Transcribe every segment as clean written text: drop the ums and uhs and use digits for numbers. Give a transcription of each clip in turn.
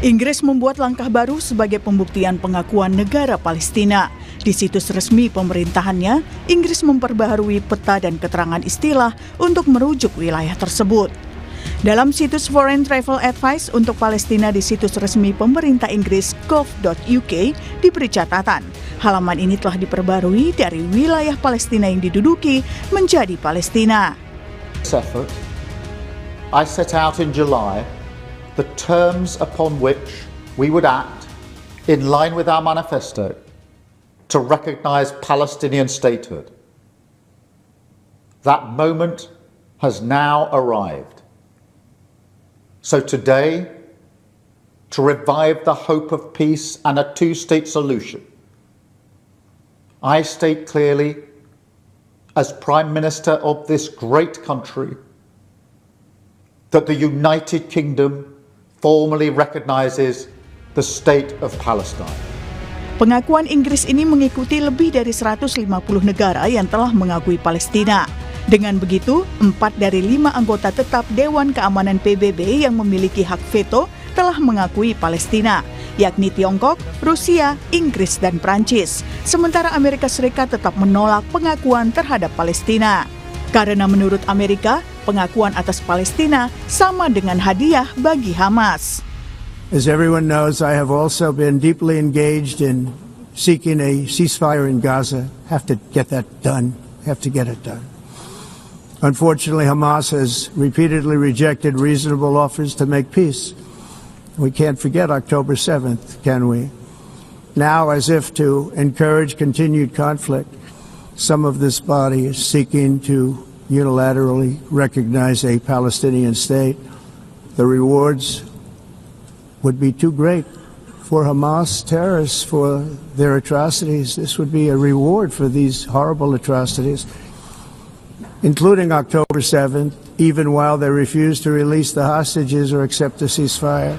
Inggris membuat langkah baru sebagai pembuktian pengakuan negara Palestina. Di situs resmi pemerintahannya, Inggris memperbaharui peta dan keterangan istilah untuk merujuk wilayah tersebut. Dalam situs Foreign Travel Advice untuk Palestina di situs resmi pemerintah Inggris gov.uk diberi catatan, halaman ini telah diperbarui dari wilayah Palestina yang diduduki menjadi Palestina. I set out in July the terms upon which we would act in line with our manifesto to recognize Palestinian statehood. That moment has now arrived. So today, to revive the hope of peace and a two-state solution, I state clearly, as Prime Minister of this great country, that the United Kingdom formally recognizes the state of Palestine. Pengakuan Inggris ini mengikuti lebih dari 150 negara yang telah mengakui Palestina. Dengan begitu, 4 dari 5 anggota tetap Dewan Keamanan PBB yang memiliki hak veto telah mengakui Palestina, yakni Tiongkok, Rusia, Inggris, dan Prancis. Sementara Amerika Serikat tetap menolak pengakuan terhadap Palestina. Karena menurut Amerika, pengakuan atas Palestina sama dengan hadiah bagi Hamas. As everyone knows, I have also been deeply engaged in seeking a ceasefire in Gaza. Have to get that done. Have to get it done. Unfortunately, Hamas has repeatedly rejected reasonable offers to make peace. We can't forget October 7th, can we? Now, as if to encourage continued conflict, some of this body is seeking to unilaterally recognize a Palestinian state. The rewards would be too great for Hamas terrorists for their atrocities. This would be a reward for these horrible atrocities, including October 7th, even while they refuse to release the hostages or accept a ceasefire.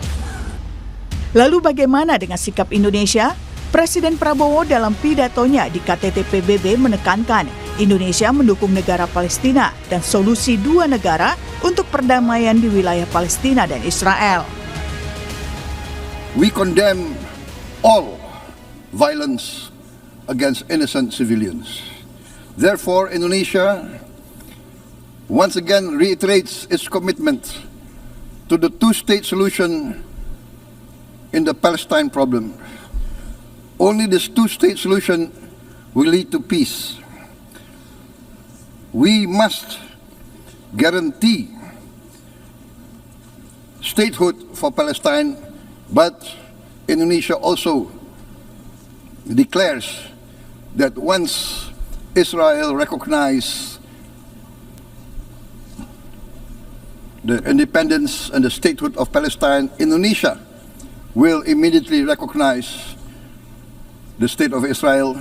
Lalu bagaimana dengan sikap Indonesia? Presiden Prabowo dalam pidatonya di KTT PBB menekankan Indonesia mendukung negara Palestina dan solusi dua negara untuk perdamaian di wilayah Palestina dan Israel. We condemn all violence against innocent civilians. Therefore, Indonesia once again reiterates its commitment to the two-state solution in the Palestine problem. Only this two-state solution will lead to peace. We must guarantee statehood for Palestine, but Indonesia also declares that once Israel recognizes the independence and the statehood of Palestine, Indonesia will immediately recognize the state of Israel,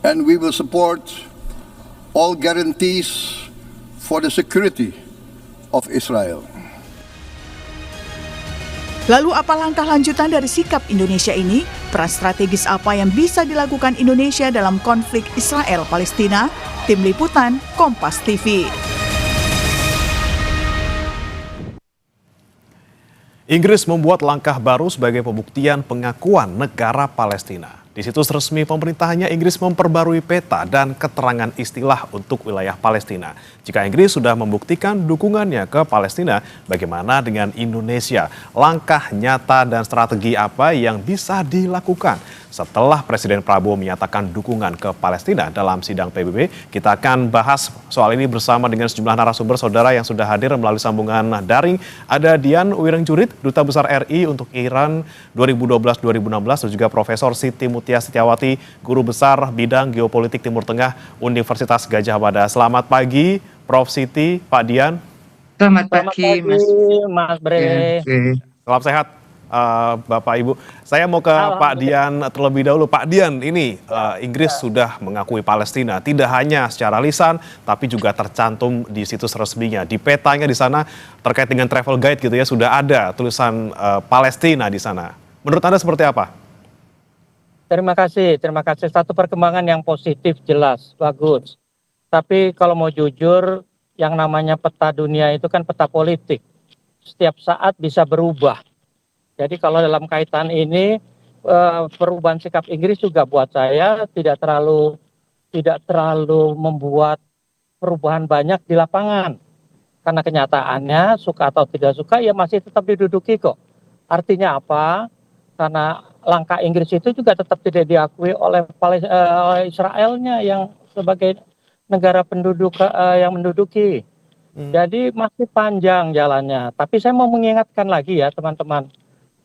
and we will support all guarantees for the security of Israel. Lalu apa langkah lanjutan dari sikap Indonesia ini? Peran strategis apa yang bisa dilakukan Indonesia dalam konflik Israel-Palestina? Tim Liputan, Kompas TV. Inggris membuat langkah baru sebagai pembuktian pengakuan negara Palestina. Di situs resmi pemerintahannya, Inggris memperbarui peta dan keterangan istilah untuk wilayah Palestina. Jika Inggris sudah membuktikan dukungannya ke Palestina, bagaimana dengan Indonesia? Langkah nyata dan strategi apa yang bisa dilakukan? Setelah Presiden Prabowo menyatakan dukungan ke Palestina dalam sidang PBB, kita akan bahas soal ini bersama dengan sejumlah narasumber saudara yang sudah hadir melalui sambungan daring. Ada Dian Wirengjurit, Duta Besar RI untuk Iran 2012-2016, dan juga Profesor Siti Mutia Setiawati, Guru Besar Bidang Geopolitik Timur Tengah Universitas Gadjah Mada. Selamat pagi, Prof. Siti, Pak Dian. Selamat pagi, Mas Bre. Salam sehat, Bapak Ibu. Saya mau ke Pak Dian terlebih dahulu. Pak Dian, ini Inggris sudah mengakui Palestina, tidak hanya secara lisan, tapi juga tercantum di situs resminya. Di petanya di sana terkait dengan travel guide gitu ya, sudah ada tulisan Palestina di sana. Menurut Anda seperti apa? Terima kasih. Satu perkembangan yang positif, jelas, bagus. Tapi kalau mau jujur, yang namanya peta dunia itu kan peta politik. Setiap saat bisa berubah. Jadi kalau dalam kaitan ini perubahan sikap Inggris juga buat saya tidak terlalu membuat perubahan banyak di lapangan. Karena kenyataannya suka atau tidak suka ya masih tetap diduduki kok. Artinya apa? Karena langkah Inggris itu juga tetap tidak diakui oleh Israelnya yang sebagai negara penduduk yang menduduki. Jadi masih panjang jalannya. Tapi saya mau mengingatkan lagi ya teman-teman,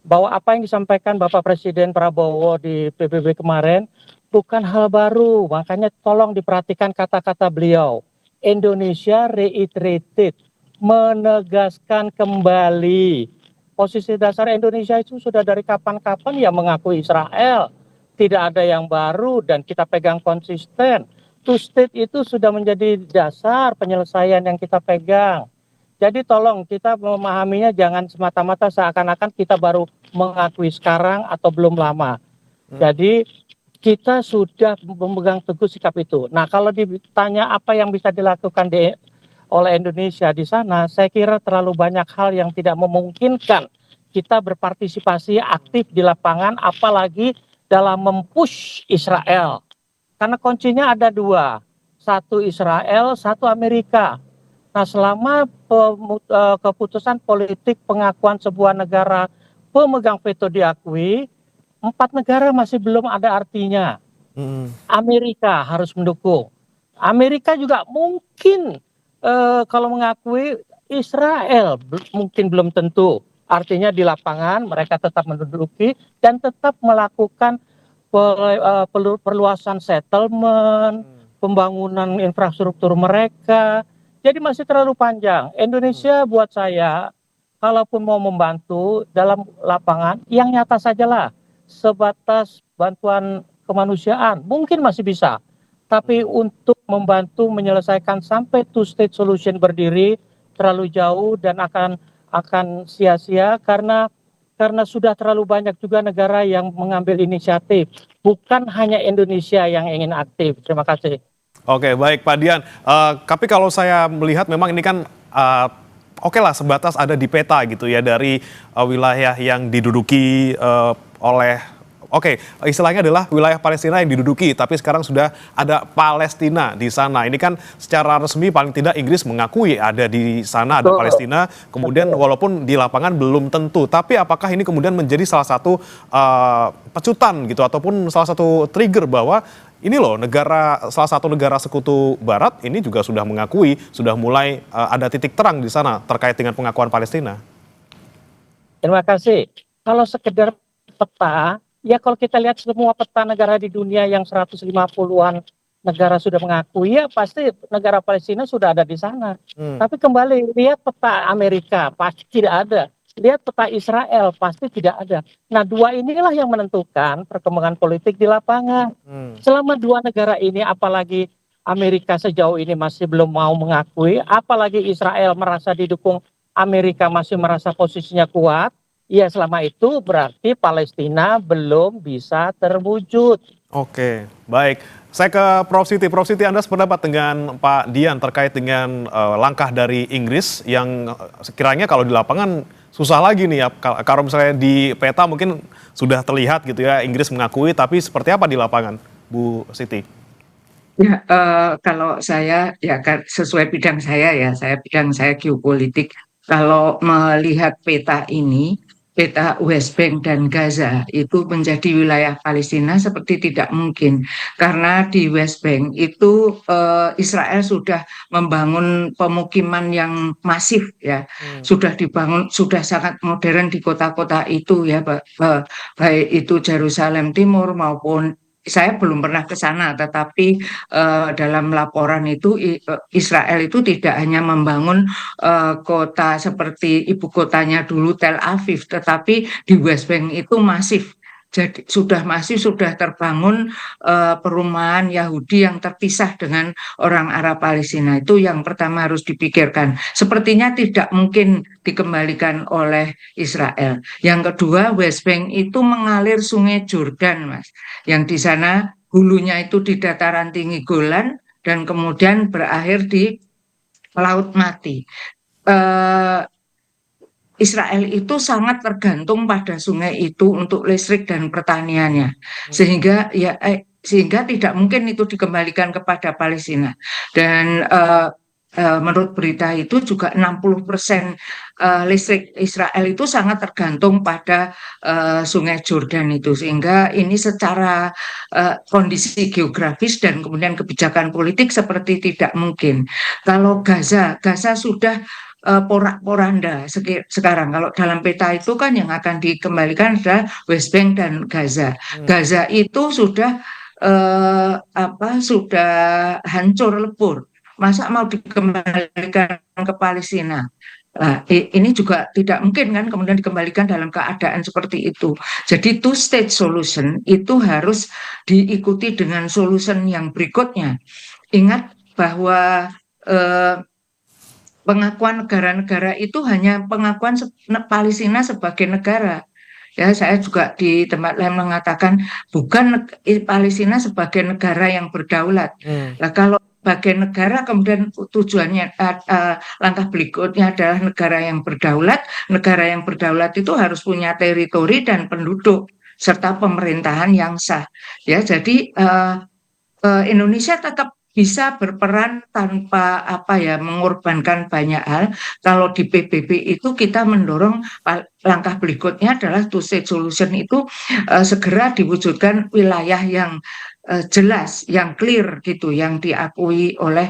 bahwa apa yang disampaikan Bapak Presiden Prabowo di PBB kemarin bukan hal baru. Makanya tolong diperhatikan kata-kata beliau. Indonesia reiterated, menegaskan kembali. Posisi dasar Indonesia itu sudah dari kapan-kapan ya mengakui Israel. Tidak ada yang baru dan kita pegang konsisten. Two state itu sudah menjadi dasar penyelesaian yang kita pegang. Jadi tolong kita memahaminya jangan semata-mata seakan-akan kita baru mengakui sekarang atau belum lama. Jadi kita sudah memegang teguh sikap itu. Nah kalau ditanya apa yang bisa dilakukan oleh Indonesia di sana, saya kira terlalu banyak hal yang tidak memungkinkan kita berpartisipasi aktif di lapangan, apalagi dalam mempush Israel. Karena kuncinya ada dua, satu Israel, satu Amerika. Nah selama keputusan politik pengakuan sebuah negara pemegang veto diakui, 4 negara masih belum ada artinya. Amerika harus mendukung. Amerika juga mungkin kalau mengakui Israel mungkin belum tentu. Artinya di lapangan mereka tetap menduduki dan tetap melakukan perluasan settlement, pembangunan infrastruktur mereka. Jadi masih terlalu panjang. Indonesia buat saya, kalaupun mau membantu dalam lapangan, yang nyata sajalah. Sebatas bantuan kemanusiaan, mungkin masih bisa. Tapi untuk membantu menyelesaikan sampai two state solution berdiri terlalu jauh dan akan sia-sia karena sudah terlalu banyak juga negara yang mengambil inisiatif. Bukan hanya Indonesia yang ingin aktif. Terima kasih. Oke, baik Pak Dian. Tapi kalau saya melihat memang ini kan oke lah sebatas ada di peta gitu ya dari wilayah yang diduduki oleh istilahnya adalah wilayah Palestina yang diduduki, tapi sekarang sudah ada Palestina di sana. Ini kan secara resmi paling tidak Inggris mengakui ada di sana, ada Palestina. Kemudian walaupun di lapangan belum tentu, tapi apakah ini kemudian menjadi salah satu pecutan gitu, ataupun salah satu trigger bahwa ini loh salah satu negara sekutu Barat ini juga sudah mengakui, sudah mulai ada titik terang di sana terkait dengan pengakuan Palestina. Terima kasih. Kalau sekedar peta, ya kalau kita lihat semua peta negara di dunia yang 150-an negara sudah mengakui, ya pasti negara Palestina sudah ada di sana. Tapi kembali, lihat peta Amerika, pasti tidak ada. Lihat peta Israel, pasti tidak ada. Nah, dua inilah yang menentukan perkembangan politik di lapangan. Selama dua negara ini, apalagi Amerika sejauh ini masih belum mau mengakui, apalagi Israel merasa didukung, Amerika masih merasa posisinya kuat, ya selama itu berarti Palestina belum bisa terwujud. Oke, baik. Saya ke Prof. Siti. Prof. Siti, Anda sependapat dengan Pak Dian terkait dengan langkah dari Inggris yang sekiranya kalau di lapangan susah lagi nih ya. Kalau misalnya di peta mungkin sudah terlihat gitu ya, Inggris mengakui, tapi seperti apa di lapangan, Bu Siti? Ya, kalau saya ya sesuai bidang saya ya, bidang saya geopolitik. Kalau melihat peta ini, peta West Bank dan Gaza itu menjadi wilayah Palestina seperti tidak mungkin karena di West Bank itu Israel sudah membangun pemukiman yang masif ya, sudah dibangun, sudah sangat modern di kota-kota itu ya, baik itu Yerusalem Timur maupun saya belum pernah ke sana, tetapi dalam laporan itu Israel itu tidak hanya membangun kota seperti ibu kotanya dulu Tel Aviv, tetapi di West Bank itu masif. Jadi sudah terbangun perumahan Yahudi yang terpisah dengan orang Arab Palestina. Itu yang pertama harus dipikirkan. Sepertinya tidak mungkin dikembalikan oleh Israel. Yang kedua, West Bank itu mengalir Sungai Jordan, Mas. Yang di sana hulunya itu di dataran tinggi Golan dan kemudian berakhir di Laut Mati. Israel itu sangat tergantung pada sungai itu untuk listrik dan pertaniannya, sehingga tidak mungkin itu dikembalikan kepada Palestina. Dan menurut berita itu juga 60% listrik Israel itu sangat tergantung pada Sungai Jordan itu, sehingga ini secara kondisi geografis dan kemudian kebijakan politik seperti tidak mungkin. Kalau Gaza sudah porak-poranda sekarang. Kalau dalam peta itu kan yang akan dikembalikan adalah West Bank dan Gaza. Gaza itu sudah sudah hancur lebur. Masa mau dikembalikan ke Palestina? Nah, ini juga tidak mungkin kan kemudian dikembalikan dalam keadaan seperti itu. Jadi two-state solution itu harus diikuti dengan solution yang berikutnya. Ingat bahwa pengakuan negara-negara itu hanya pengakuan Palestina sebagai negara. Ya, saya juga di tempat lain mengatakan bukan Palestina sebagai negara yang berdaulat. Nah, kalau sebagai negara kemudian tujuannya langkah berikutnya adalah negara yang berdaulat. Negara yang berdaulat itu harus punya teritori dan penduduk serta pemerintahan yang sah. Ya, jadi Indonesia tetap bisa berperan tanpa mengorbankan banyak hal. Kalau di PBB itu kita mendorong langkah berikutnya adalah two-state solution itu segera diwujudkan wilayah yang jelas, yang clear gitu, yang diakui oleh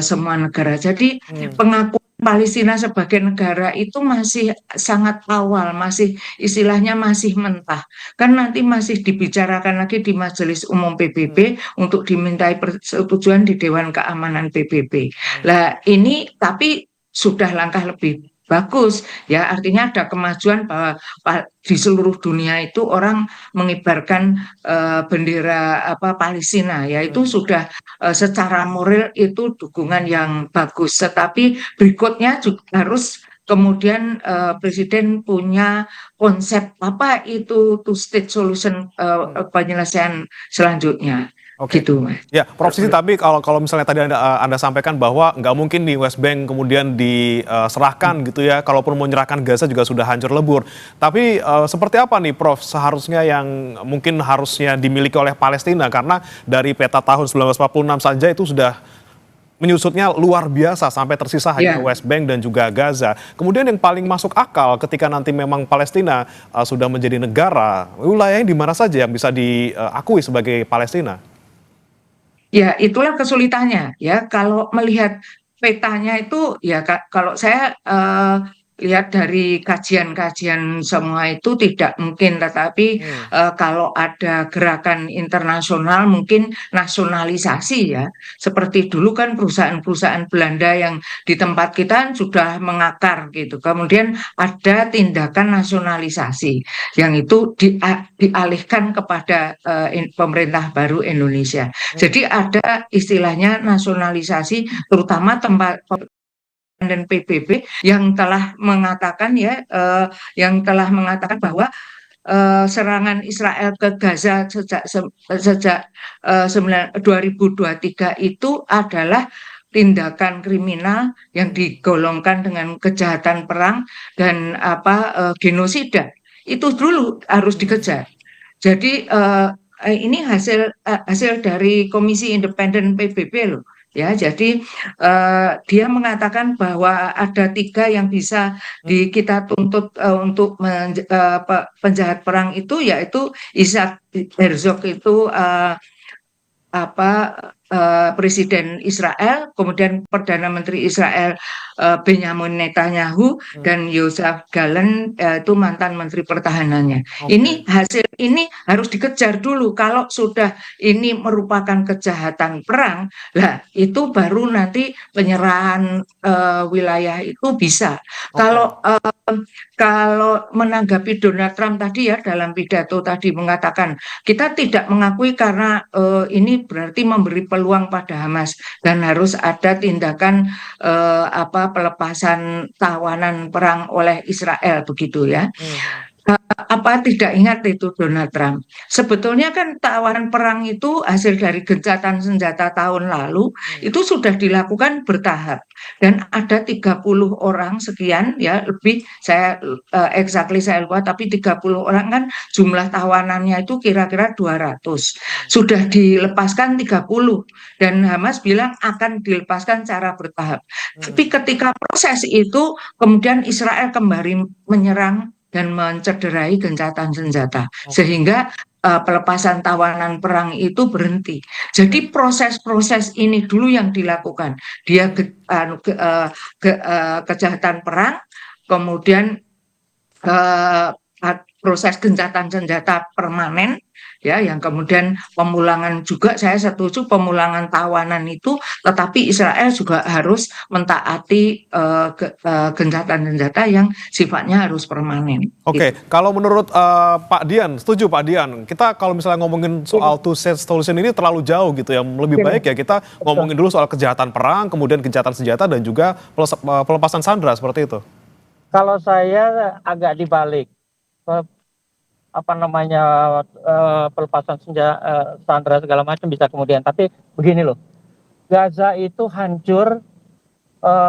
semua negara. Jadi pengakuan Palestina sebagai negara itu masih sangat awal, masih istilahnya masih mentah. Kan nanti masih dibicarakan lagi di Majelis Umum PBB untuk dimintai persetujuan di Dewan Keamanan PBB. Lah ini tapi sudah langkah lebih bagus, ya, artinya ada kemajuan bahwa di seluruh dunia itu orang mengibarkan bendera Palestina, ya, itu sudah secara moral itu dukungan yang bagus. Tetapi berikutnya juga harus kemudian Presiden punya konsep apa itu two-state solution penyelesaian selanjutnya. Oke. Gitu, Mas. Ya, Prof Siti, tapi kalau misalnya tadi Anda sampaikan bahwa nggak mungkin di West Bank kemudian diserahkan gitu ya, kalaupun mau menyerahkan Gaza juga sudah hancur lebur. Tapi seperti apa nih Prof seharusnya yang mungkin harusnya dimiliki oleh Palestina, karena dari peta tahun 1946 saja itu sudah menyusutnya luar biasa sampai tersisa hanya West Bank dan juga Gaza. Kemudian yang paling masuk akal ketika nanti memang Palestina sudah menjadi negara, wilayahnya di mana saja yang bisa diakui sebagai Palestina? Ya, itulah kesulitannya, ya. Kalau melihat petanya itu, ya, kalau saya lihat dari kajian-kajian semua itu tidak mungkin, tetapi kalau ada gerakan internasional mungkin nasionalisasi, ya, seperti dulu kan perusahaan-perusahaan Belanda yang di tempat kita sudah mengakar gitu, kemudian ada tindakan nasionalisasi yang itu dialihkan kepada pemerintah baru Indonesia. Jadi ada istilahnya nasionalisasi, terutama tempat dan PBB yang telah mengatakan bahwa serangan Israel ke Gaza sejak 2023 itu adalah tindakan kriminal yang digolongkan dengan kejahatan perang dan genosida. Itu dulu harus dikejar. Jadi ini hasil dari Komisi Independen PBB loh. Ya, jadi dia mengatakan bahwa ada 3 yang bisa kita tuntut untuk penjahat perang itu, yaitu Isaac Herzog itu Presiden Israel, kemudian Perdana Menteri Israel Benjamin Netanyahu, dan Yoav Gallant itu mantan Menteri Pertahanannya. Ini hasil ini harus dikejar dulu. Kalau sudah ini merupakan kejahatan perang, lah itu baru nanti penyerahan wilayah itu bisa. Kalau menanggapi Donald Trump tadi, ya, dalam pidato tadi mengatakan kita tidak mengakui karena ini berarti memberi peluang pada Hamas dan harus ada tindakan pelepasan tawanan perang oleh Israel begitu, ya. Apa tidak ingat itu Donald Trump? Sebetulnya kan tawaran perang itu hasil dari gencatan senjata tahun lalu itu sudah dilakukan bertahap dan ada 30 orang sekian ya lebih saya exactly saya lupa tapi 30 orang kan jumlah tawanannya itu kira-kira 200. Sudah dilepaskan 30 dan Hamas bilang akan dilepaskan secara bertahap. Tapi ketika proses itu kemudian Israel kembali menyerang dan mencederai gencatan senjata sehingga pelepasan tawanan perang itu berhenti. Jadi proses-proses ini dulu yang dilakukan. Dia kejahatan perang, kemudian proses gencatan senjata permanen ya yang kemudian pemulangan juga saya setuju pemulangan tawanan itu tetapi Israel juga harus mentaati gencatan senjata yang sifatnya harus permanen. Oke, kalau menurut Pak Dian, setuju Pak Dian, kita kalau misalnya ngomongin soal two state solution ini terlalu jauh gitu ya, lebih baik ya kita ngomongin dulu soal kejahatan perang, kemudian gencatan senjata dan juga pelepasan sandera seperti itu. Kalau saya agak dibalik, pelepasan senjata, sandera segala macam bisa kemudian. Tapi begini loh, Gaza itu hancur,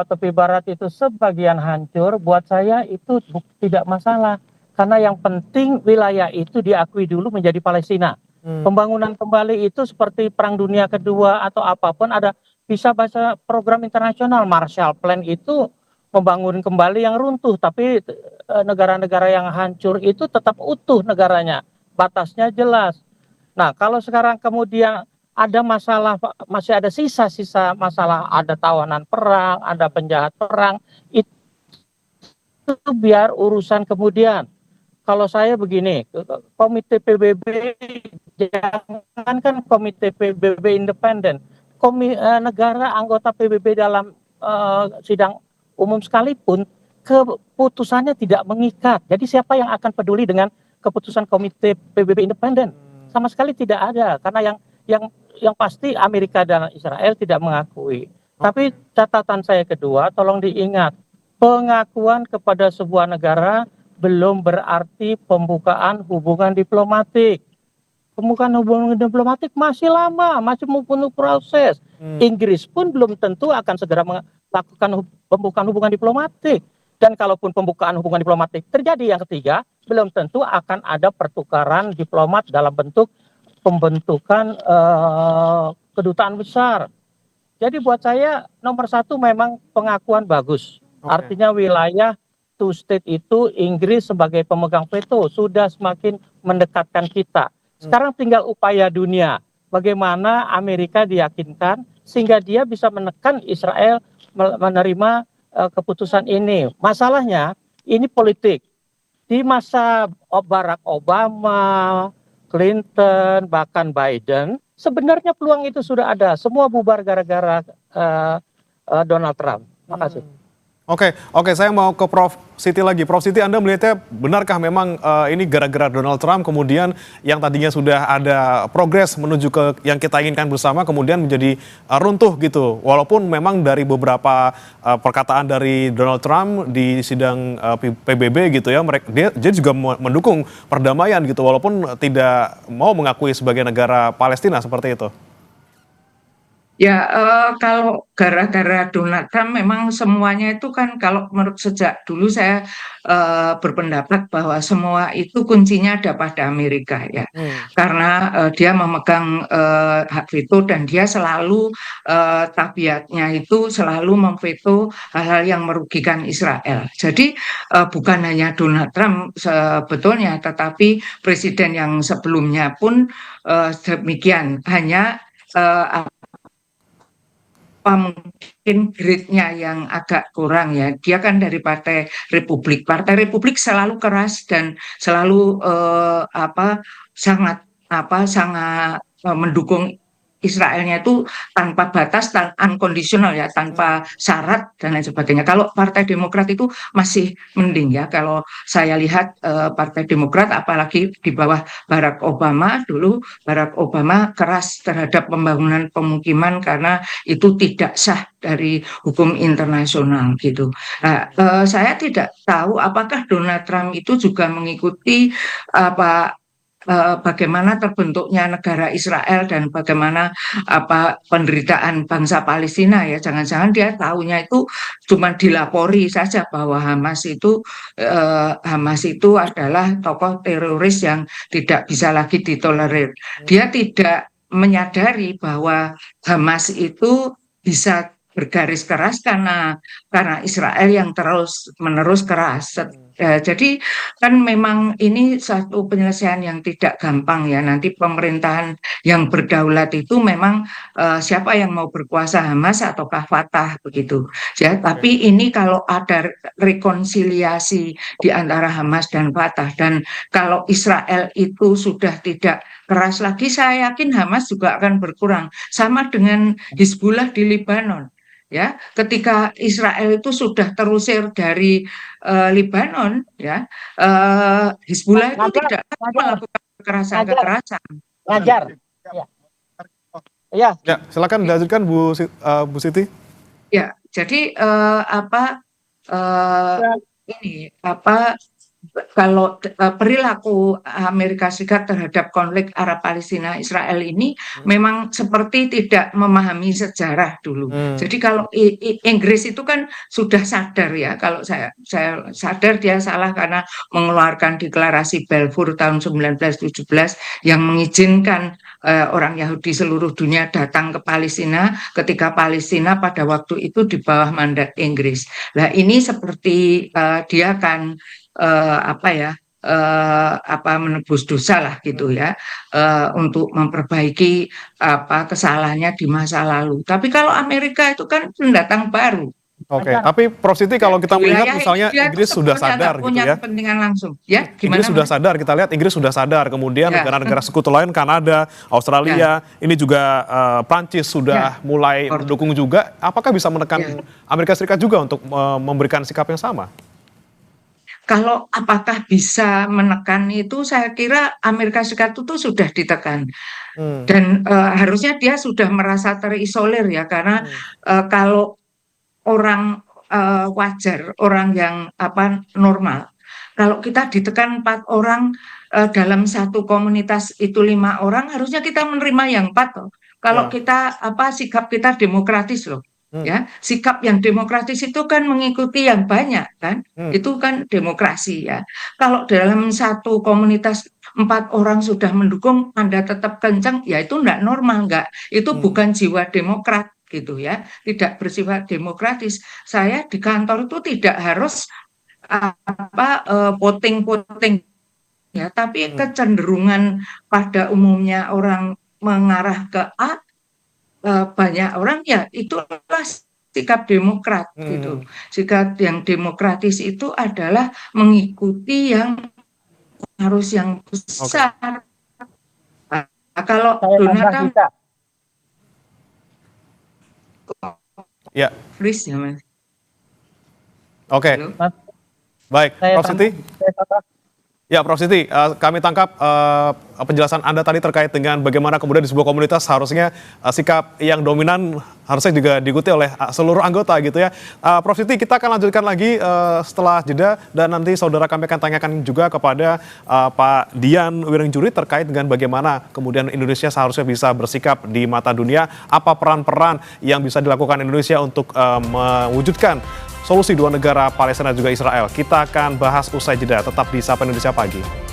tepi barat itu sebagian hancur. Buat saya itu tidak masalah, karena yang penting wilayah itu diakui dulu menjadi Palestina. Pembangunan kembali itu seperti Perang Dunia Kedua atau apapun ada bisa baca program internasional Marshall Plan itu. Membangun kembali yang runtuh, tapi negara-negara yang hancur itu tetap utuh negaranya, batasnya jelas. Nah, kalau sekarang kemudian ada masalah, masih ada sisa-sisa masalah, ada tawanan perang, ada penjahat perang, itu biar urusan kemudian. Kalau saya begini, komite PBB, jangankan komite PBB independen, negara anggota PBB dalam sidang umum sekalipun keputusannya tidak mengikat. Jadi siapa yang akan peduli dengan keputusan komite PBB independen? Sama sekali tidak ada, karena yang pasti Amerika dan Israel tidak mengakui. Tapi catatan saya kedua, tolong diingat, pengakuan kepada sebuah negara belum berarti pembukaan hubungan diplomatik. Pembukaan hubungan diplomatik masih lama, masih mempunyai proses. Inggris pun belum tentu akan segera melakukan pembukaan hubungan diplomatik. Dan kalaupun pembukaan hubungan diplomatik terjadi yang ketiga, belum tentu akan ada pertukaran diplomat dalam bentuk pembentukan kedutaan besar. Jadi buat saya nomor satu memang pengakuan bagus. Artinya wilayah two state itu Inggris sebagai pemegang veto sudah semakin mendekatkan kita. Sekarang tinggal upaya dunia. Bagaimana Amerika diyakinkan sehingga dia bisa menekan Israel menerima keputusan ini. Masalahnya ini politik. Di masa Barack Obama, Clinton, bahkan Biden, sebenarnya peluang itu sudah ada. Semua bubar gara-gara Donald Trump. Makasih. Oke, saya mau ke Prof. Siti lagi. Prof. Siti, Anda melihatnya benarkah memang ini gara-gara Donald Trump kemudian yang tadinya sudah ada progres menuju ke yang kita inginkan bersama kemudian menjadi runtuh gitu. Walaupun memang dari beberapa perkataan dari Donald Trump di sidang PBB gitu ya, dia juga mendukung perdamaian gitu walaupun tidak mau mengakui sebagai negara Palestina seperti itu. Ya, kalau gara-gara Donald Trump memang semuanya itu kan kalau menurut sejak dulu saya berpendapat bahwa semua itu kuncinya ada pada Amerika ya. Karena dia memegang hak veto dan dia selalu tabiatnya itu selalu memveto hal-hal yang merugikan Israel. Jadi bukan hanya Donald Trump sebetulnya, tetapi presiden yang sebelumnya pun demikian. Hanya mungkin grade-nya yang agak kurang ya. Dia kan dari Partai Republik. Partai Republik selalu keras dan selalu sangat mendukung Israelnya itu tanpa batas, unconditional ya, tanpa syarat dan lain sebagainya. Kalau Partai Demokrat itu masih mending ya. Kalau saya lihat Partai Demokrat, apalagi di bawah Barack Obama dulu, Barack Obama keras terhadap pembangunan pemukiman karena itu tidak sah dari hukum internasional gitu. Nah, saya tidak tahu apakah Donald Trump itu juga mengikuti bagaimana terbentuknya negara Israel dan bagaimana penderitaan bangsa Palestina ya. Jangan-jangan dia tahunya itu cuma dilapori saja bahwa Hamas itu adalah tokoh teroris yang tidak bisa lagi ditolerir. Dia tidak menyadari bahwa Hamas itu bisa bergaris keras karena Israel yang terus-menerus keras. Jadi kan memang ini satu penyelesaian yang tidak gampang ya. Nanti pemerintahan yang berdaulat itu memang siapa yang mau berkuasa, Hamas ataukah Fatah begitu. Ya, tapi ini kalau ada rekonsiliasi di antara Hamas dan Fatah, dan kalau Israel itu sudah tidak keras lagi, saya yakin Hamas juga akan berkurang. Sama dengan Hizbullah di Lebanon. Ya, ketika Israel itu sudah terusir dari Lebanon, ya, Hizbullah itu tidak melakukan kekerasan. Ngajar. Ya. Ya, silakan dilanjutkan Bu Siti. Ya, jadi kalau perilaku Amerika Serikat terhadap konflik Arab Palestina Israel ini memang seperti tidak memahami sejarah dulu. Jadi kalau Inggris itu kan sudah sadar ya, kalau saya sadar dia salah karena mengeluarkan deklarasi Balfour tahun 1917 yang mengizinkan orang Yahudi seluruh dunia datang ke Palestina ketika Palestina pada waktu itu di bawah mandat Inggris. Nah, ini seperti dia kan menebus dosa lah gitu ya, untuk memperbaiki kesalahannya di masa lalu. Tapi kalau Amerika itu kan pendatang baru. Oke, tapi Prof Siti kalau kita melihat misalnya Inggris sudah sadar gitu punya ya. kepentingan langsung. Ya, Inggris sudah sadar, kita lihat Inggris sudah sadar. Kemudian negara-negara sekutu lain, Kanada, Australia, ini juga Prancis sudah mulai mendukung juga. Apakah bisa menekan Amerika Serikat juga untuk memberikan sikap yang sama? Kalau apakah bisa menekan itu, saya kira Amerika Serikat itu sudah ditekan. Dan harusnya dia sudah merasa terisolir ya, karena kalau orang wajar, orang yang normal, kalau kita ditekan 4 orang dalam satu komunitas itu 5 orang, harusnya kita menerima yang 4 loh. Kalau kita sikap kita demokratis loh. Ya, sikap yang demokratis itu kan mengikuti yang banyak kan, itu kan demokrasi ya. Kalau dalam satu komunitas 4 orang sudah mendukung, Anda tetap kencang, ya itu enggak normal, itu bukan jiwa demokrat gitu ya, tidak bersifat demokratis. Saya di kantor itu tidak harus voting ya, tapi kecenderungan pada umumnya orang mengarah ke A, banyak orang ya itulah sikap demokrat gitu. Sikap yang demokratis itu adalah mengikuti yang harus yang besar. Kalau Donald Trump ya. Freeze ya, Mas. Oke. Baik, Prof Siti. Ya, Prof Siti, kami tangkap penjelasan Anda tadi terkait dengan bagaimana kemudian di sebuah komunitas harusnya sikap yang dominan harusnya juga diikuti oleh seluruh anggota gitu ya. Prof Siti, kita akan lanjutkan lagi setelah jeda, dan nanti saudara kami akan tanyakan juga kepada Pak Dian Wiringjuri terkait dengan bagaimana kemudian Indonesia seharusnya bisa bersikap di mata dunia, apa peran-peran yang bisa dilakukan Indonesia untuk mewujudkan solusi 2 negara Palestina dan juga Israel. Kita akan bahas usai jeda, tetap di Sapa Indonesia Pagi.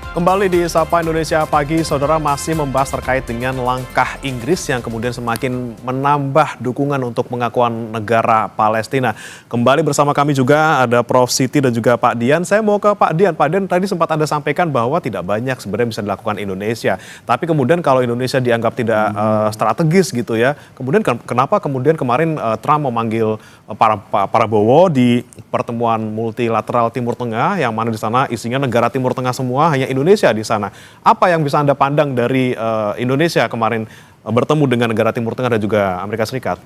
Kembali di Sapa Indonesia Pagi, saudara masih membahas terkait dengan langkah Inggris yang kemudian semakin menambah dukungan untuk pengakuan negara Palestina. Kembali bersama kami juga ada Prof. Siti dan juga Pak Dian. Saya mau ke Pak Dian. Pak Dian, tadi sempat Anda sampaikan bahwa tidak banyak sebenarnya bisa dilakukan Indonesia. Tapi kemudian kalau Indonesia dianggap tidak strategis gitu ya, kemudian kenapa kemudian kemarin Trump memanggil Pak Prabowo di pertemuan multilateral Timur Tengah, yang mana di sana isinya negara Timur Tengah semua, hanya Indonesia di sana. Apa yang bisa Anda pandang dari Indonesia kemarin bertemu dengan negara Timur Tengah dan juga Amerika Serikat?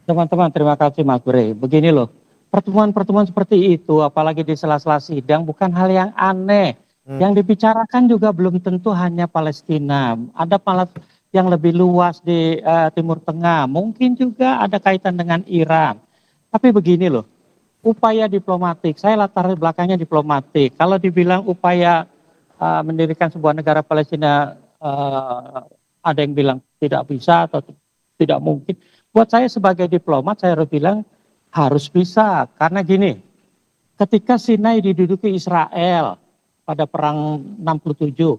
Teman-teman, terima kasih Mas Bre. Begini loh, pertemuan-pertemuan seperti itu, apalagi di sela-sela sidang, bukan hal yang aneh. Yang dibicarakan juga belum tentu hanya Palestina. Ada malah yang lebih luas di Timur Tengah. Mungkin juga ada kaitan dengan Iran. Tapi begini loh, upaya diplomatik, saya latar belakangnya diplomatik. Kalau dibilang upaya mendirikan sebuah negara Palestina, ada yang bilang tidak bisa atau tidak mungkin. Buat saya sebagai diplomat, saya harus bilang harus bisa. Karena gini, ketika Sinai diduduki Israel pada perang 67,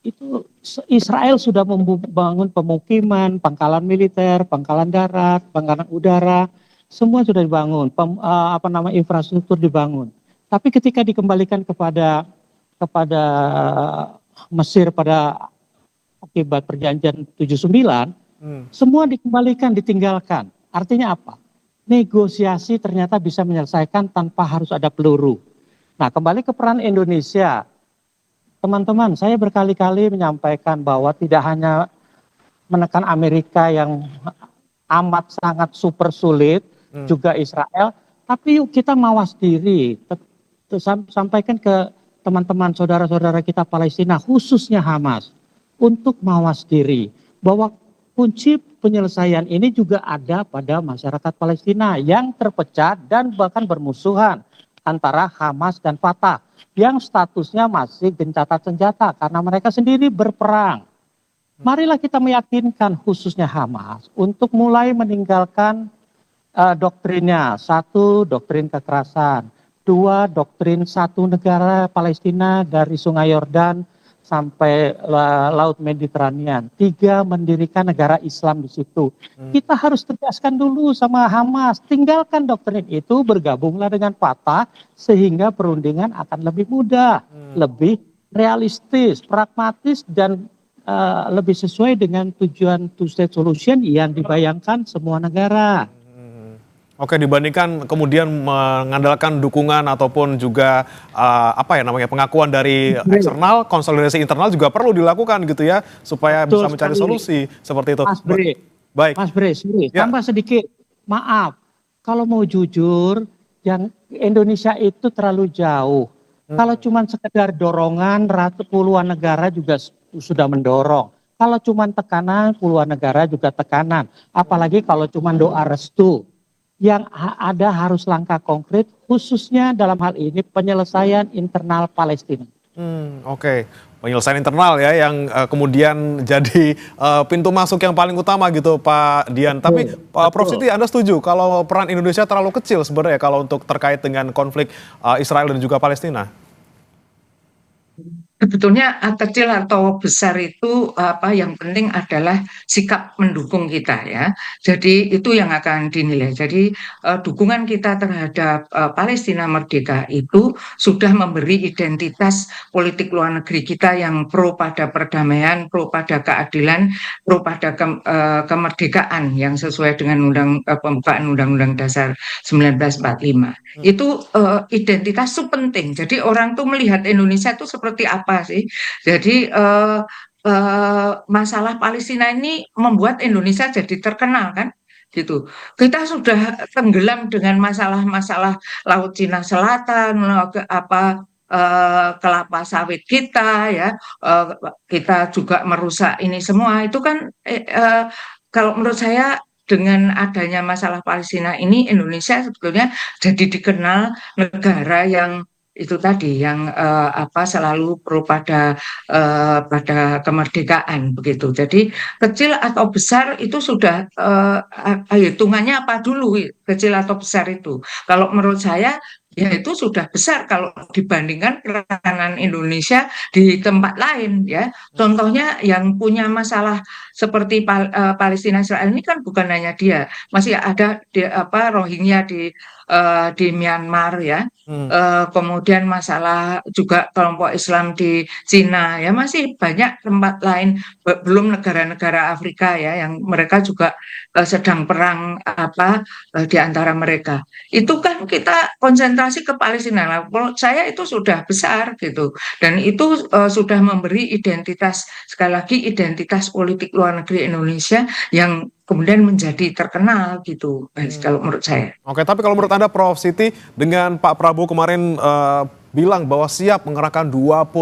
itu Israel sudah membangun pemukiman, pangkalan militer, pangkalan darat, pangkalan udara, semua sudah dibangun, infrastruktur dibangun. Tapi ketika dikembalikan kepada Mesir pada akibat perjanjian 79, semua dikembalikan, ditinggalkan. Artinya apa? Negosiasi ternyata bisa menyelesaikan tanpa harus ada peluru. Nah, kembali ke peran Indonesia. Teman-teman, saya berkali-kali menyampaikan bahwa tidak hanya menekan Amerika yang amat sangat super sulit, juga Israel, tapi yuk kita mawas diri. Sampaikan ke teman-teman saudara-saudara kita Palestina, khususnya Hamas, untuk mawas diri. Bahwa kunci penyelesaian ini juga ada pada masyarakat Palestina yang terpecah dan bahkan bermusuhan antara Hamas dan Fatah yang statusnya masih gencatan senjata karena mereka sendiri berperang. Marilah kita meyakinkan khususnya Hamas untuk mulai meninggalkan doktrinnya. Satu, doktrin kekerasan. Dua, doktrin satu negara Palestina dari Sungai Yordan sampai Laut Mediterania. Tiga, mendirikan negara Islam di situ. Kita harus tegaskan dulu sama Hamas, tinggalkan doktrin itu, bergabunglah dengan Fatah, sehingga perundingan akan lebih mudah, lebih realistis, pragmatis, dan lebih sesuai dengan tujuan two-state solution yang dibayangkan semua negara. Oke, dibandingkan kemudian mengandalkan dukungan ataupun juga pengakuan dari eksternal, konsolidasi internal juga perlu dilakukan gitu ya, supaya bisa mencari solusi seperti itu. Mas Bre, baik. Mas Bre, Ya. tambah sedikit, maaf, kalau mau jujur, yang Indonesia itu terlalu jauh. Kalau cuma sekedar dorongan, puluhan negara juga sudah mendorong. Kalau cuma tekanan, puluhan negara juga tekanan. Apalagi kalau cuma doa restu. Yang ada harus langkah konkret, khususnya dalam hal ini penyelesaian internal Palestina. Oke. Penyelesaian internal ya yang kemudian jadi pintu masuk yang paling utama gitu Pak Dian. Tapi Prof. Siti, Anda setuju kalau peran Indonesia terlalu kecil sebenarnya kalau untuk terkait dengan konflik Israel dan juga Palestina? Sebetulnya kecil atau besar itu yang penting adalah sikap mendukung kita ya. Jadi itu yang akan dinilai. Jadi dukungan kita terhadap Palestina merdeka itu sudah memberi identitas politik luar negeri kita yang pro pada perdamaian, pro pada keadilan, pro pada kemerdekaan yang sesuai dengan pembukaan Undang-Undang Dasar 1945. Itu identitas itu penting. Jadi orang tuh melihat Indonesia itu seperti apa sih. Jadi masalah Palestina ini membuat Indonesia jadi terkenal kan gitu. Kita sudah tenggelam dengan masalah-masalah Laut Cina Selatan, kelapa sawit kita ya, kita juga merusak ini semua. Itu kan kalau menurut saya dengan adanya masalah Palestina ini, Indonesia sebetulnya jadi dikenal negara yang itu tadi yang selalu pro pada kemerdekaan begitu. Jadi kecil atau besar itu sudah hitungannya apa dulu, kecil atau besar itu. Kalau menurut saya ya itu sudah besar kalau dibandingkan peranan Indonesia di tempat lain ya. Contohnya yang punya masalah seperti Palestina Israel ini kan bukan hanya dia, masih ada Rohingya di Myanmar ya. Kemudian masalah juga kelompok Islam di Cina ya, masih banyak tempat lain, belum negara-negara Afrika ya yang mereka juga sedang perang di antara mereka. Itu kan kita konsentrasi ke Palestina. Nah, menurut saya itu sudah besar gitu, dan itu sudah memberi identitas, sekali lagi identitas politik luar negeri Indonesia yang kemudian menjadi terkenal gitu, kalau menurut saya. Oke, tapi kalau menurut Anda, Prof. Siti, dengan Pak Prabowo kemarin bilang bahwa siap mengerahkan 20.000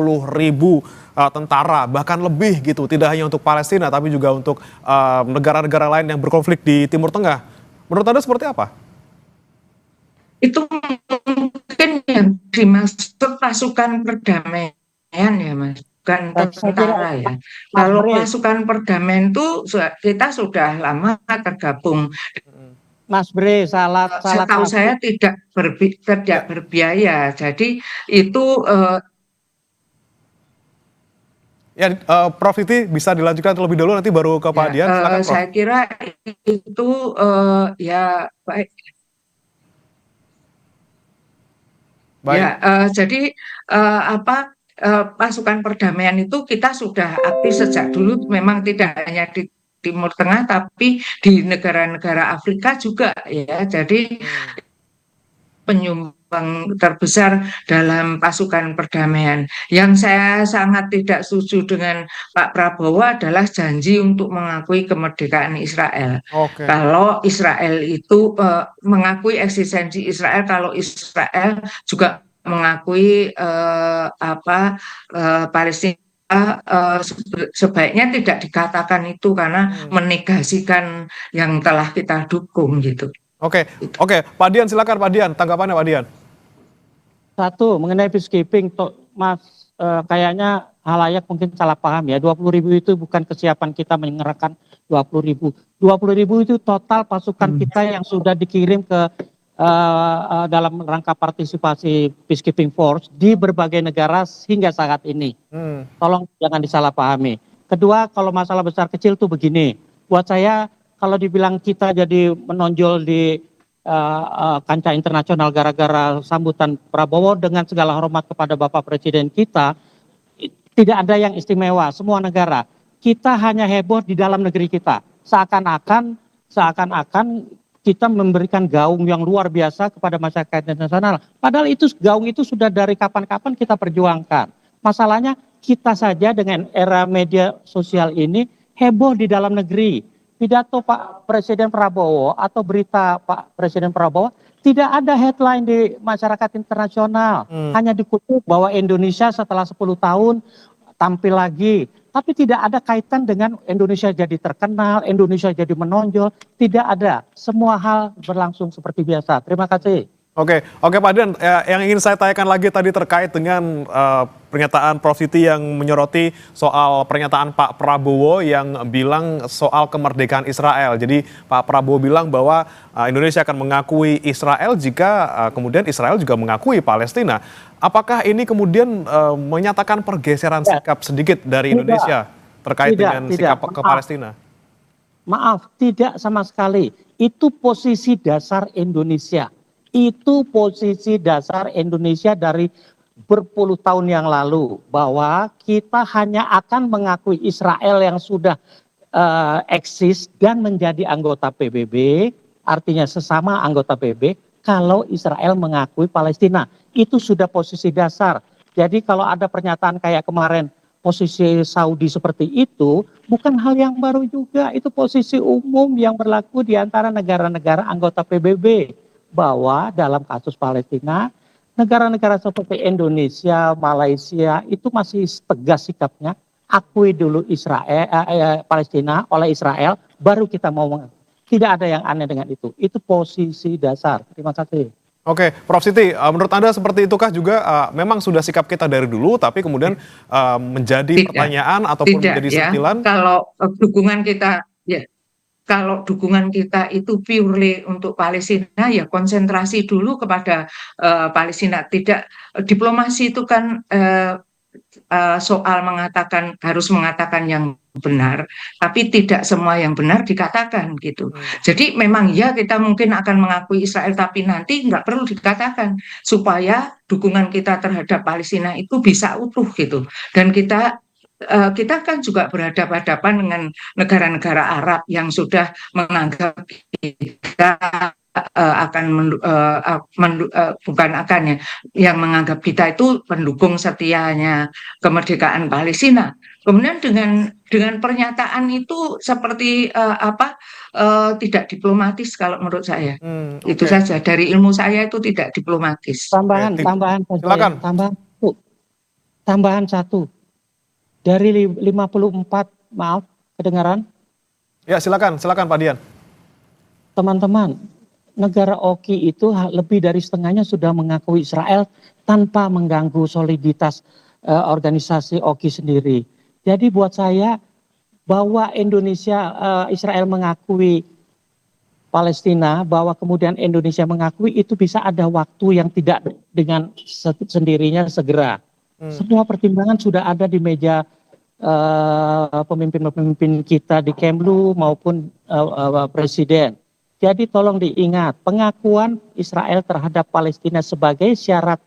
tentara, bahkan lebih gitu, tidak hanya untuk Palestina, tapi juga untuk negara-negara lain yang berkonflik di Timur Tengah. Menurut Anda seperti apa? Itu mungkin yang dimaksud pasukan perdamaian ya, Mas. Bukan tentara ya. Kalau pasukan perdamaian itu kita sudah lama tergabung. Mas Bre, salah Setahu saya tidak berbiaya. Jadi itu Prof. Siti bisa dilanjutkan terlebih dahulu, nanti baru ke Pak Dian. Silakan, Prof. Saya kira itu ya baik. Baik. Ya, jadi pasukan perdamaian itu kita sudah aktif sejak dulu, memang tidak hanya di Timur Tengah tapi di negara-negara Afrika juga ya. Jadi penyumbang terbesar dalam pasukan perdamaian. Yang saya sangat tidak setuju dengan Pak Prabowo adalah janji untuk mengakui kemerdekaan Israel. Oke. Kalau Israel itu mengakui eksistensi Israel, kalau Israel juga mengakui Palestina, sebaiknya tidak dikatakan itu karena menegasikan yang telah kita dukung gitu. Oke, Pak Dian, silakan Pak Dian, tanggapannya Pak Dian. Satu, mengenai peacekeeping, Mas, kayaknya halayak mungkin salah paham ya. 20.000 itu bukan kesiapan kita mengerahkan 20.000. 20.000 itu total pasukan kita yang sudah dikirim ke dalam rangka partisipasi peacekeeping force di berbagai negara hingga saat ini. Tolong jangan disalahpahami. Kedua, kalau masalah besar kecil tuh begini. Buat saya, kalau dibilang kita jadi menonjol di kancah internasional gara-gara sambutan Prabowo, dengan segala hormat kepada Bapak Presiden kita, tidak ada yang istimewa. Semua negara, kita hanya heboh di dalam negeri kita. Seakan-akan kita memberikan gaung yang luar biasa kepada masyarakat internasional. Padahal itu gaung itu sudah dari kapan-kapan kita perjuangkan. Masalahnya kita saja dengan era media sosial ini heboh di dalam negeri. Pidato Pak Presiden Prabowo atau berita Pak Presiden Prabowo tidak ada headline di masyarakat internasional. Hanya dikutip bahwa Indonesia setelah 10 tahun tampil lagi. Tapi tidak ada kaitan dengan Indonesia jadi terkenal, Indonesia jadi menonjol. Tidak ada. Semua hal berlangsung seperti biasa. Terima kasih. Oke Pak Dian, yang ingin saya tanyakan lagi tadi terkait dengan pernyataan Prof. Siti yang menyoroti soal pernyataan Pak Prabowo yang bilang soal kemerdekaan Israel. Jadi Pak Prabowo bilang bahwa Indonesia akan mengakui Israel jika kemudian Israel juga mengakui Palestina. Apakah ini kemudian menyatakan pergeseran sikap sedikit dari Indonesia terkait dengan sikap ke Palestina? Maaf, tidak sama sekali. Itu posisi dasar Indonesia. Itu posisi dasar Indonesia dari berpuluh tahun yang lalu, bahwa kita hanya akan mengakui Israel yang sudah eksis dan menjadi anggota PBB, artinya sesama anggota PBB, kalau Israel mengakui Palestina. Itu sudah posisi dasar. Jadi kalau ada pernyataan kayak kemarin, posisi Saudi seperti itu, bukan hal yang baru juga. Itu posisi umum yang berlaku di antara negara-negara anggota PBB. Bahwa dalam kasus Palestina, negara-negara seperti Indonesia, Malaysia itu masih tegas sikapnya. Akui dulu Palestina oleh Israel, baru kita mau mengakui. Tidak ada yang aneh dengan itu. Itu posisi dasar. Terima kasih. Oke, Prof. Siti, menurut Anda seperti itukah juga memang sudah sikap kita dari dulu, tapi kemudian menjadi pertanyaan ataupun menjadi sentilan? Kalau dukungan kita, ya. kalau dukungan kita itu purely untuk Palestina, ya konsentrasi dulu kepada Palestina. Tidak, diplomasi itu kan soal harus mengatakan yang benar, tapi tidak semua yang benar dikatakan gitu. Jadi memang ya kita mungkin akan mengakui Israel, tapi nanti nggak perlu dikatakan supaya dukungan kita terhadap Palestina itu bisa utuh gitu. Dan kita kan juga berhadapan-hadapan dengan negara-negara Arab yang sudah menganggap kita bukan akan ya, yang menganggap kita itu pendukung setianya kemerdekaan Palestina. Kemudian dengan pernyataan itu seperti tidak diplomatis kalau menurut saya. Itu saja, dari ilmu saya itu tidak diplomatis. Tambahan Silakan. Tambahan satu. Dari 54, maaf, kedengaran? Ya, silakan Pak Dian. Teman-teman, negara OKI itu lebih dari setengahnya sudah mengakui Israel tanpa mengganggu soliditas organisasi OKI sendiri. Jadi buat saya bahwa Israel mengakui Palestina, bahwa kemudian Indonesia mengakui, itu bisa ada waktu yang tidak dengan sendirinya segera. Semua pertimbangan sudah ada di meja pemimpin-pemimpin kita di Kemlu maupun Presiden. Jadi tolong diingat, pengakuan Israel terhadap Palestina sebagai syarat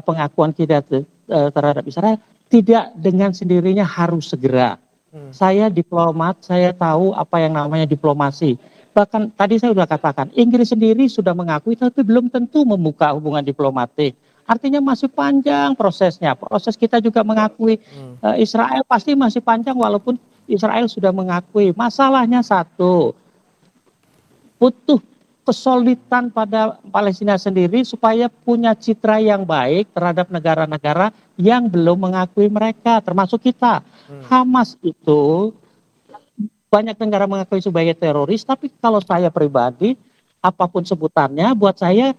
pengakuan kita terhadap Israel tidak dengan sendirinya harus segera. Saya diplomat, saya tahu apa yang namanya diplomasi. Bahkan tadi saya sudah katakan, Inggris sendiri sudah mengakui tapi belum tentu membuka hubungan diplomatik. Artinya masih panjang prosesnya. Proses kita juga mengakui Israel pasti masih panjang walaupun Israel sudah mengakui. Masalahnya satu, butuh kesulitan pada Palestina sendiri supaya punya citra yang baik terhadap negara-negara yang belum mengakui mereka, termasuk kita. Hamas itu banyak negara mengakui sebagai teroris, tapi kalau saya pribadi, apapun sebutannya, buat saya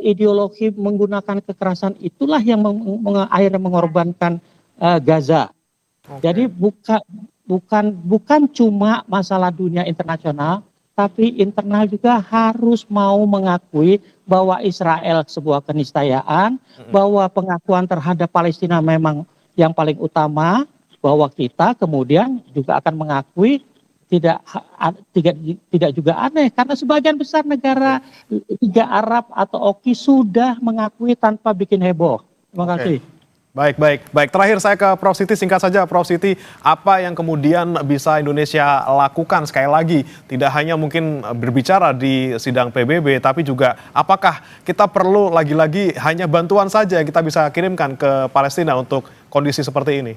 ideologi menggunakan kekerasan itulah yang akhirnya mengorbankan Gaza. Jadi bukan cuma masalah dunia internasional, tapi internal juga harus mau mengakui bahwa Israel sebuah keniscayaan, bahwa pengakuan terhadap Palestina memang yang paling utama, bahwa kita kemudian juga akan mengakui tidak juga aneh karena sebagian besar negara Liga Arab atau OKI sudah mengakui tanpa bikin heboh. Terima kasih. Baik. Terakhir saya ke Prof. Siti, singkat saja Prof. Siti, apa yang kemudian bisa Indonesia lakukan sekali lagi? Tidak hanya mungkin berbicara di sidang PBB, tapi juga apakah kita perlu lagi-lagi hanya bantuan saja yang kita bisa kirimkan ke Palestina untuk kondisi seperti ini?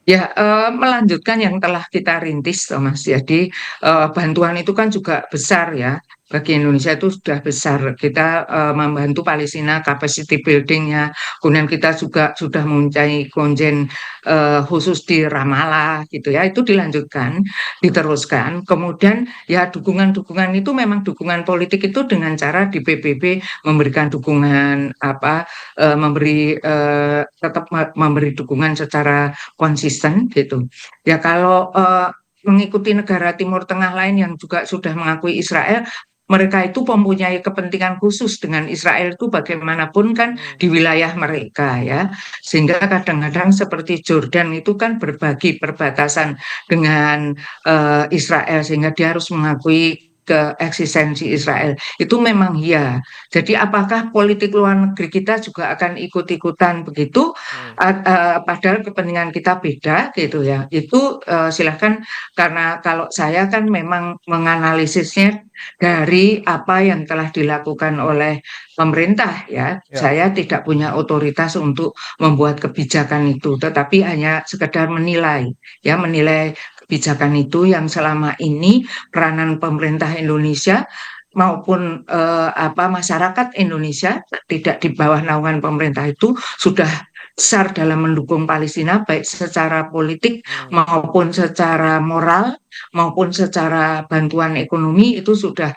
Ya, melanjutkan yang telah kita rintis, Thomas. Jadi bantuan itu kan juga besar ya. Bagi Indonesia itu sudah besar. Kita membantu Palestina capacity building-nya. Kemudian kita juga sudah mempunyai konjen khusus di Ramallah gitu ya. Itu dilanjutkan, diteruskan. Kemudian ya dukungan-dukungan itu memang dukungan politik itu dengan cara di PBB memberikan dukungan tetap memberi dukungan secara konsisten gitu. Ya kalau mengikuti negara Timur Tengah lain yang juga sudah mengakui Israel, mereka itu mempunyai kepentingan khusus dengan Israel itu bagaimanapun kan di wilayah mereka ya. Sehingga kadang-kadang seperti Jordan itu kan berbagi perbatasan dengan Israel sehingga dia harus mengakui ke eksistensi Israel. Itu memang ya. Jadi apakah politik luar negeri kita juga akan ikut-ikutan begitu? Padahal kepentingan kita beda gitu ya. Itu silahkan, karena kalau saya kan memang menganalisisnya dari apa yang telah dilakukan oleh pemerintah ya. Saya tidak punya otoritas untuk membuat kebijakan itu, tetapi hanya sekedar menilai kebijakan itu yang selama ini peranan pemerintah Indonesia maupun masyarakat Indonesia tidak di bawah naungan pemerintah itu sudah besar dalam mendukung Palestina baik secara politik maupun secara moral maupun secara bantuan ekonomi. Itu sudah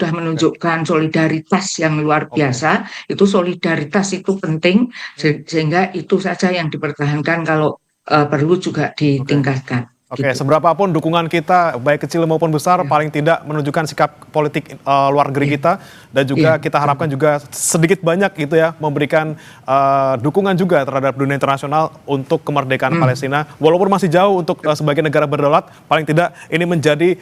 menunjukkan solidaritas yang luar biasa. Itu solidaritas itu penting sehingga itu saja yang dipertahankan kalau perlu juga ditingkatkan. Oke, Gitu. seberapapun dukungan kita, baik kecil maupun besar, paling tidak menunjukkan sikap politik luar negeri kita, dan juga kita harapkan juga sedikit banyak gitu ya, memberikan dukungan juga terhadap dunia internasional untuk kemerdekaan Palestina, walaupun masih jauh untuk sebagai negara berdaulat, paling tidak ini menjadi